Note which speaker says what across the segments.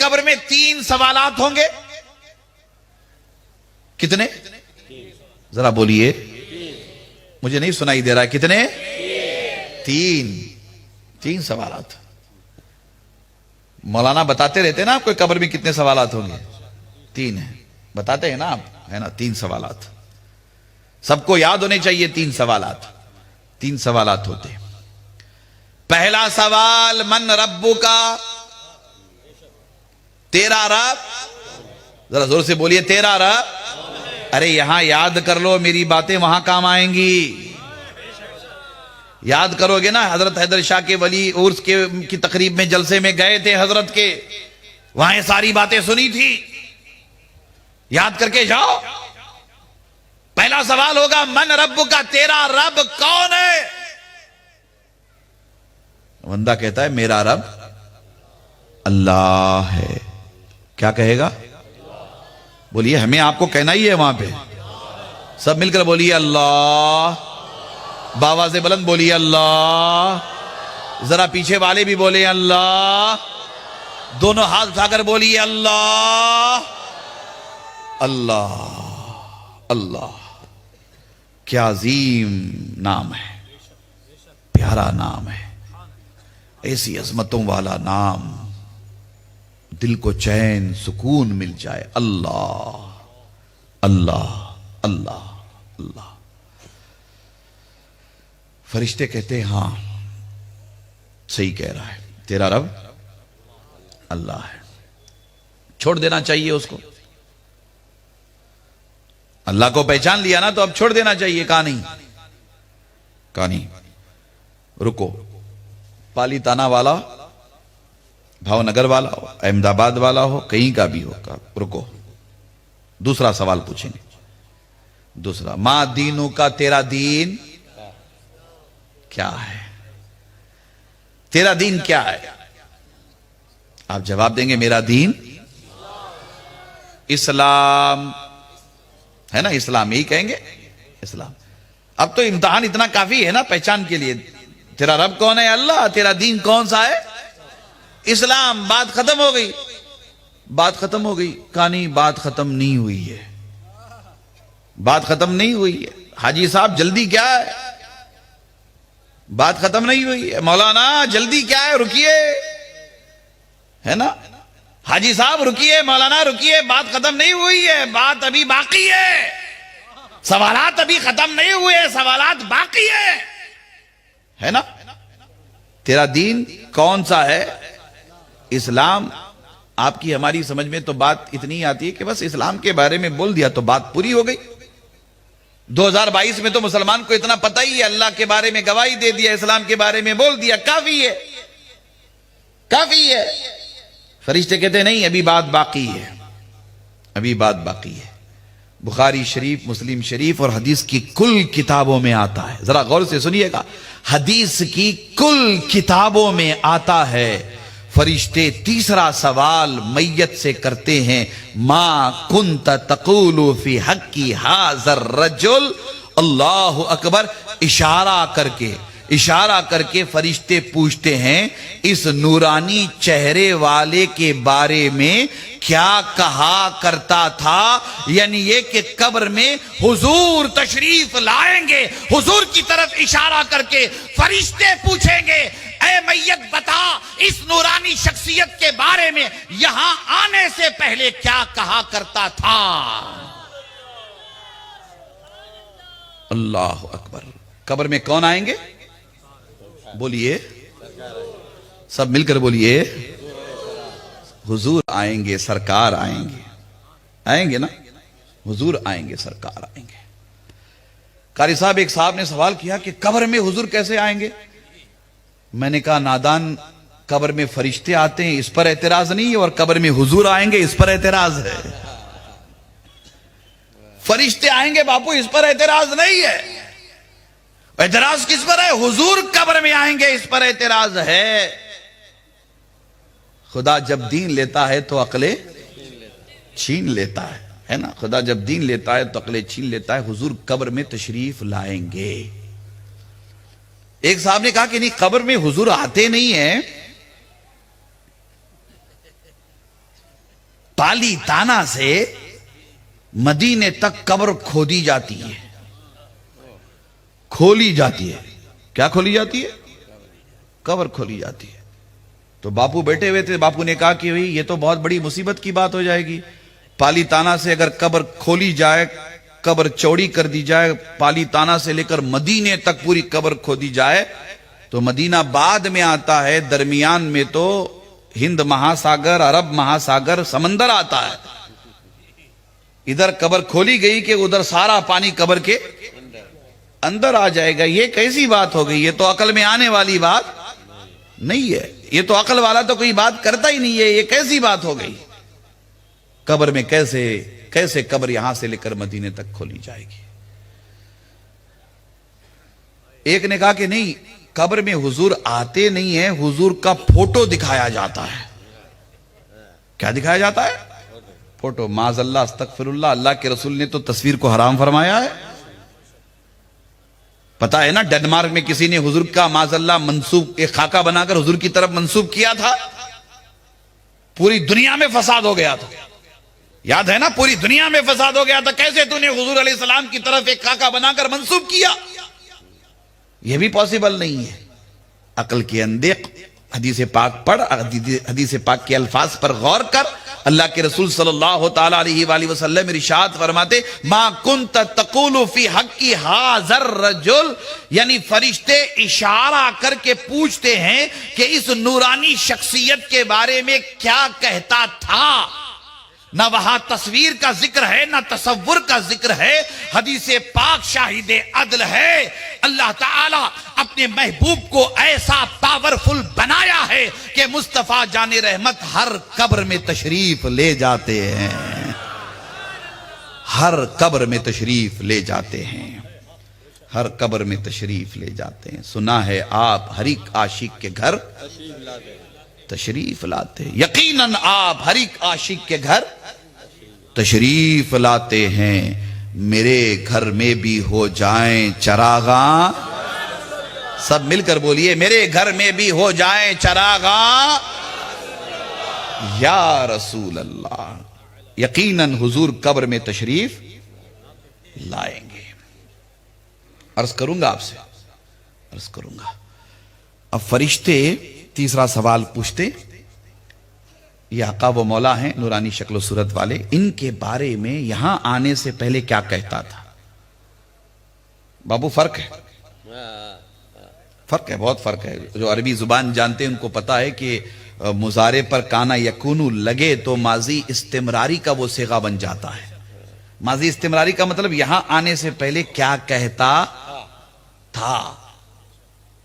Speaker 1: قبر میں 3 سوالات ہوں گے. کتنے؟ ذرا بولیے, مجھے نہیں سنائی دے رہا. کتنے؟ 3 سوالات. مولانا بتاتے رہتے ہیں نا آپ کو قبر میں کتنے سوالات ہوں گے. 3 ہیں, بتاتے ہیں نا آپ, ہے نا. 3 سوالات سب کو یاد ہونے چاہیے. 3 سوالات 3 سوالات ہوتے ہیں. پہلا سوال, من ربک, تیرا رب. ذرا زور سے بولیے, تیرا رب. ارے یہاں یاد کر لو, میری باتیں وہاں کام آئیں گی. یاد کرو گے نا, حضرت حیدر شاہ کے ولی عرس کی تقریب میں, جلسے میں گئے تھے حضرت کے, وہاں یہ ساری باتیں سنی تھی. یاد کر کے جاؤ. پہلا سوال ہوگا, من ربک, تیرا رب کون ہے؟ بندہ کہتا ہے میرا رب اللہ ہے. کیا کہے گا؟ بولیے, ہمیں آپ کو کہنا ہی ہے وہاں پہ. سب مل کر بولیے اللہ. بابا سے بلند بولیے اللہ. ذرا پیچھے والے بھی بولے اللہ. دونوں ہاتھ اٹھا کر بولیے اللہ اللہ اللہ. کیا عظیم نام ہے, پیارا نام ہے, ایسی عظمتوں والا نام, دل کو چین سکون مل جائے. اللہ اللہ اللہ اللہ. فرشتے کہتے ہیں ہاں صحیح کہہ رہا ہے, تیرا رب اللہ ہے. چھوڑ دینا چاہیے اس کو. اللہ کو پہچان لیا نا, تو اب چھوڑ دینا چاہیے. کہا نہیں, رکو. پالی تانا والا, بھاؤ نگر والا ہو, احمد آباد والا ہو, کہیں کا بھی ہو, رکو. دوسرا سوال پوچھیں گے. دوسرا, ما دینو کا, تیرا دین کیا ہے؟ تیرا دین کیا ہے؟ آپ جواب دیں گے میرا دین اسلام ہے نا. اسلام یہی کہیں گے, اسلام. اب تو امتحان اتنا کافی ہے نا پہچان کے لیے. تیرا رب کون ہے؟ اللہ. تیرا دین کون سا ہے؟ اسلام. بات ختم ہو گئی. بات ختم ہو گئی. کہانی بات ختم نہیں ہوئی ہے. بات ختم نہیں ہوئی ہے. حاجی صاحب جلدی کیا ہے؟ بات ختم نہیں ہوئی ہے. مولانا جلدی کیا ہے؟ رکیے, ہے نا. حاجی صاحب رکیے, مولانا رکیے, بات ختم نہیں ہوئی ہے, بات ابھی باقی ہے. سوالات ابھی ختم نہیں ہوئے, سوالات باقی ہے نا. تیرا دین کون سا ہے؟ اسلام. آپ کی ہماری سمجھ میں تو بات اتنی آتی ہے کہ بس اسلام کے بارے میں بول دیا تو بات پوری ہو گئی. 2022 میں تو مسلمان کو اتنا پتہ ہی ہے, اللہ کے بارے میں گواہی دے دیا, اسلام کے بارے میں بول دیا, کافی ہے, کافی ہے. فرشتے کہتے ہیں نہیں, ابھی بات باقی ہے, ابھی بات باقی ہے. بخاری شریف, مسلم شریف اور حدیث کی کل کتابوں میں آتا ہے. ذرا غور سے سنیے گا, حدیث کی کل کتابوں میں آتا ہے. فرشتے تیسرا سوال میت سے کرتے ہیں, ما کنت تقول فی حقی ھذا الرجل. اللہ اکبر. اشارہ کر کے فرشتے پوچھتے ہیں اس نورانی چہرے والے کے بارے میں کیا کہا کرتا تھا. یعنی یہ کہ قبر میں حضور تشریف لائیں گے, حضور کی طرف اشارہ کر کے فرشتے پوچھیں گے, اے میت بتا اس نورانی شخصیت کے بارے میں یہاں آنے سے پہلے کیا کہا کرتا تھا. اللہ اکبر. قبر میں کون آئیں گے؟ بولیے, سب مل کر بولیے, حضور آئیں گے, سرکار آئیں گے. آئیں گے نا, حضور آئیں گے, سرکار آئیں گے. قاری صاحب, ایک صاحب نے سوال کیا کہ قبر میں حضور کیسے آئیں گے؟ میں نے کہا نادان, قبر میں فرشتے آتے ہیں اس پر اعتراض نہیں ہے, اور قبر میں حضور آئیں گے اس پر اعتراض ہے. فرشتے آئیں گے باپو, اس پر اعتراض نہیں ہے. اعتراض کس پر ہے؟ حضور قبر میں آئیں گے اس پر اعتراض ہے. خدا جب دین لیتا ہے تو عقلیں چھین لیتا ہے نا. خدا جب دین لیتا ہے تو عقلیں چھین لیتا ہے. حضور قبر میں تشریف لائیں گے. ایک صاحب نے کہا کہ نہیں, قبر میں حضور آتے نہیں ہیں, پالی تانا سے مدینے تک قبر کھودی جاتی ہے، کھولی جاتی ہے. کیا کھولی جاتی ہے؟ قبر کھولی جاتی ہے. تو باپو بیٹھے ہوئے تھے، باپو نے کہا کہ یہ تو بہت بڑی مصیبت کی بات ہو جائے گی. پالی تانا سے اگر قبر کھولی جائے، قبر چوڑی کر دی جائے، پالی تانا سے لے کر مدینے تک پوری قبر کھودی جائے، تو مدینہ بعد میں آتا ہے، درمیان میں تو ہند مہاساگر، عرب مہاساگر، سمندر آتا ہے. ادھر قبر کھولی گئی کہ ادھر سارا پانی قبر کے اندر آ جائے گا. یہ کیسی بات ہو گئی؟ یہ تو عقل میں آنے والی بات نہیں ہے. یہ تو عقل والا تو کوئی بات کرتا ہی نہیں ہے. یہ کیسی بات ہو گئی؟ قبر میں کیسے قبر یہاں سے لے کر مدینے تک کھولی جائے گی؟ ایک نے کہا کہ نہیں، قبر میں حضور آتے نہیں ہیں، حضور کا فوٹو دکھایا جاتا ہے. کیا دکھایا جاتا ہے؟ فوٹو. معاذ اللہ، استغفر اللہ. اللہ کے رسول نے تو تصویر کو حرام فرمایا ہے. پتا ہے نا، ڈنمارک میں کسی نے حضور کا معاذ اللہ منسوب، ایک خاکہ بنا کر حضور کی طرف منسوب کیا تھا. پوری دنیا میں فساد ہو گیا تھا. یاد ہے نا، پوری دنیا میں فساد ہو گیا تھا. کیسے تو نے حضور علیہ السلام کی طرف ایک خاکہ بنا کر منسوب کیا؟ یہ بھی پاسبل نہیں ہے. عقل کے اندے حدیث پاک پڑھ، حدیث پاک کے الفاظ پر غور کر. اللہ کے رسول صلی اللہ تعالی علیہ وآلہ وسلم ارشاد فرماتے، ما کنت تقول فی حق ھذا الرجل، یعنی فرشتے اشارہ کر کے پوچھتے ہیں کہ اس نورانی شخصیت کے بارے میں کیا کہتا تھا. نہ وہاں تصویر کا ذکر ہے، نہ تصور کا ذکر ہے. حدیث پاک شاہد عدل ہے. اللہ تعالی اپنے محبوب کو ایسا پاورفل بنایا ہے کہ مصطفیٰ جان رحمت ہر قبر میں تشریف لے جاتے ہیں. ہر قبر میں تشریف لے جاتے ہیں. ہر قبر میں تشریف لے جاتے ہیں. سنا ہے آپ ہر ایک عاشق کے گھر تشریف لاتے ہیں. یقیناً آپ ہر ایک عاشق کے گھر تشریف لاتے ہیں. میرے گھر میں بھی ہو جائیں چراغاں. سب مل کر بولیے، میرے گھر میں بھی ہو جائیں چراغاں یا رسول اللہ. یقیناً حضور قبر میں تشریف لائیں گے. عرض کروں گا آپ سے، عرض کروں گا. اب فرشتے تیسرا سوال پوچھتے، یہ آقا و مولا ہیں نورانی شکل و صورت والے، ان کے بارے میں یہاں آنے سے پہلے کیا کہتا تھا؟ بابو فرق ہے، فرق ہے، بہت فرق ہے. جو عربی زبان جانتے ہیں ان کو پتا ہے کہ مضارع پر کانا یکونو لگے تو ماضی استمراری کا وہ صیغہ بن جاتا ہے. ماضی استمراری کا مطلب یہاں آنے سے پہلے کیا کہتا تھا.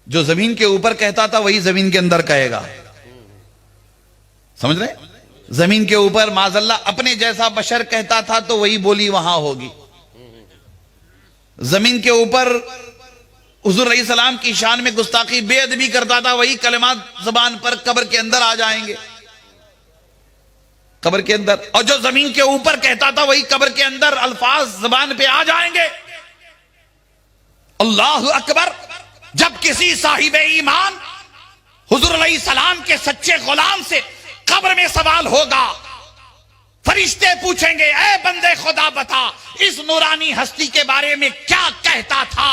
Speaker 1: جو زمین کے اوپر کہتا تھا وہی زمین کے اندر کہے گا. سمجھ رہے؟ زمین کے اوپر معاذ اللہ اپنے جیسا بشر کہتا تھا تو وہی بولی وہاں ہوگی. زمین کے اوپر حضور علیہ السلام کی شان میں گستاخی بے ادبی کرتا تھا وہی کلمات زبان پر قبر کے اندر آ جائیں گے. قبر کے اندر. اور جو زمین کے اوپر کہتا تھا وہی قبر کے اندر الفاظ زبان پہ آ جائیں گے. اللہ اکبر. جب کسی صاحب ایمان حضور علیہ السلام کے سچے غلام سے قبر میں سوال ہوگا، فرشتے پوچھیں گے، اے بندے خدا بتا اس نورانی ہستی کے بارے میں کیا کہتا تھا.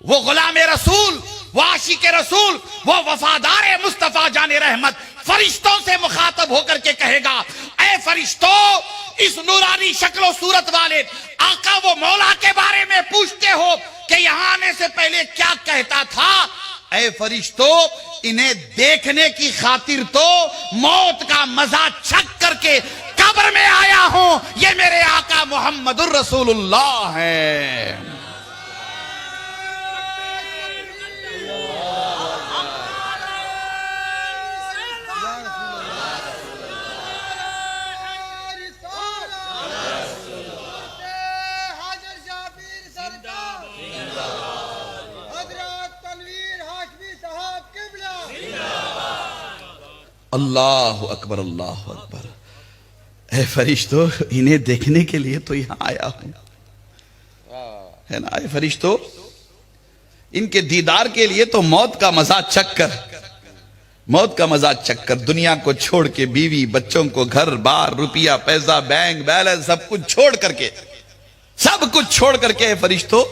Speaker 1: وہ غلام رسول، وہ عاشق رسول، وہ وفادار مصطفیٰ جان رحمت فرشتوں سے مخاطب ہو کر کے کہے گا، اے فرشتوں، اس نورانی شکل و صورت والے آقا و مولا کے بارے میں پوچھتے ہو کہ یہاں آنے سے پہلے کیا کہتا تھا. اے فرشتوں، انہیں دیکھنے کی خاطر تو موت کا مزہ چھک کر کے قبر میں آیا ہوں. یہ میرے آقا محمد الرسول اللہ ہے. اللہ اکبر، اللہ اکبر. اے فرشتوں، انہیں دیکھنے کے لیے تو یہاں آیا ہوں، ہے نا. اے فرشتوں، ان کے دیدار کے لیے تو موت کا مزہ چک کر موت کا مزاج چک کر دنیا کو چھوڑ کے بیوی بچوں کو گھر بار روپیہ پیسہ بینک بیلنس سب کچھ چھوڑ کر کے فرشتوں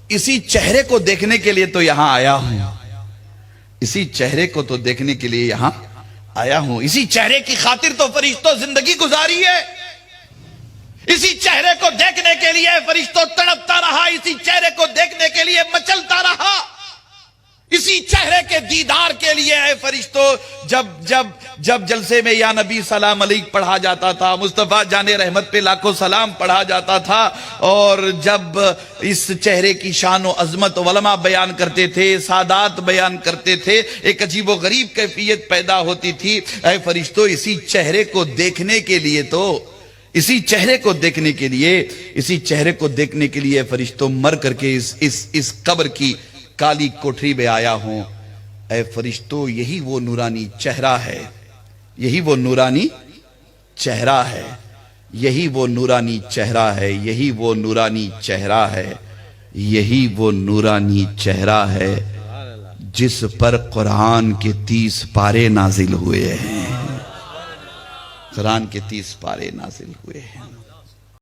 Speaker 1: اسی چہرے کو دیکھنے کے لیے تو یہاں آیا ہوں، اسی چہرے کو تو دیکھنے کے لیے یہاں آیا ہوں، اسی چہرے کی خاطر تو فرشتوں زندگی گزاری ہے، اسی چہرے کو دیکھنے کے لیے فرشتوں تڑپتا رہا، اسی چہرے کو دیکھنے کے لیے مچلتا رہا، اسی چہرے کے دیدار کے لیے اے فرشتوں جب جلسے میں یا نبی سلام علیک پڑھا جاتا تھا، مصطفیٰ جان رحمت پہ لاکھوں سلام پڑھا جاتا تھا، اور جب اس چہرے کی شان و عظمت علماء بیان کرتے تھے، سادات بیان کرتے تھے، ایک عجیب و غریب کیفیت پیدا ہوتی تھی۔ اے فرشتوں اسی چہرے کو دیکھنے کے لیے اسی چہرے کو دیکھنے کے لیے فرشتوں مر کر کے اس قبر کی کالی کوٹری میں آیا ہوں۔ اے فرشتوں یہی وہ نورانی چہرہ ہے، یہی وہ نورانی چہرہ ہے، یہی وہ نورانی چہرہ ہے، یہی وہ نورانی چہرہ ہے، یہی وہ نورانی چہرہ ہے جس پر قرآن کے 30 پارے نازل ہوئے ہیں، قرآن کے 30 پارے نازل ہوئے ہیں۔